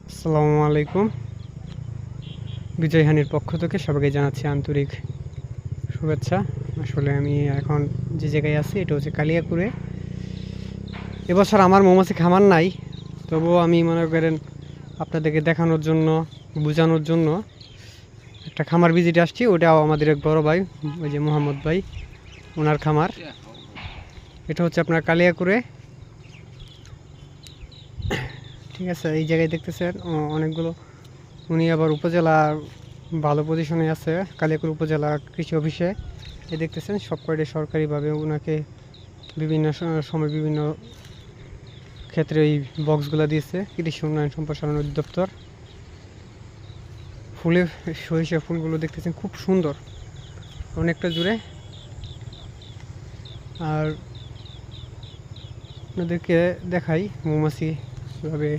আসসালামু আলাইকুম। বিজয়হানির পক্ষ থেকে সবাইকে জানাচ্ছি আন্তরিক শুভেচ্ছা। আসলে আমি এখন যে জায়গায় আছি এটা হচ্ছে কালিয়াকুরে। এবছর আমার মৌমাছি খামার নাই, তবুও আমি মনে করেন আপনাদেরকে দেখানোর জন্য, বোঝানোর জন্য একটা খামার ভিজিটে আসছি। ওটাও আমাদের এক বড় ভাই, ওই যে মোহাম্মদ ভাই, ওনার খামার। এটা হচ্ছে আপনার কালিয়াকুরে। ঠিক আছে, এই জায়গায় দেখতেছেন অনেকগুলো। উনি আবার উপজেলা ভালো পজিশনে আছে, কালিয়াকুর উপজেলা কৃষি অফিসে। এই দেখতেছেন সব কয়টা সরকারিভাবে ওনাকে বিভিন্ন সময় বিভিন্ন ক্ষেত্রে এই বক্সগুলো দিয়েছে কৃষি উন্নয়ন সম্প্রসারণ অধিদপ্তর। ফুলে সরিষা ফুলগুলো দেখতেছেন খুব সুন্দর, অনেকটা জুড়ে। আর আপনাদেরকে দেখাই মৌমাছি কীভাবে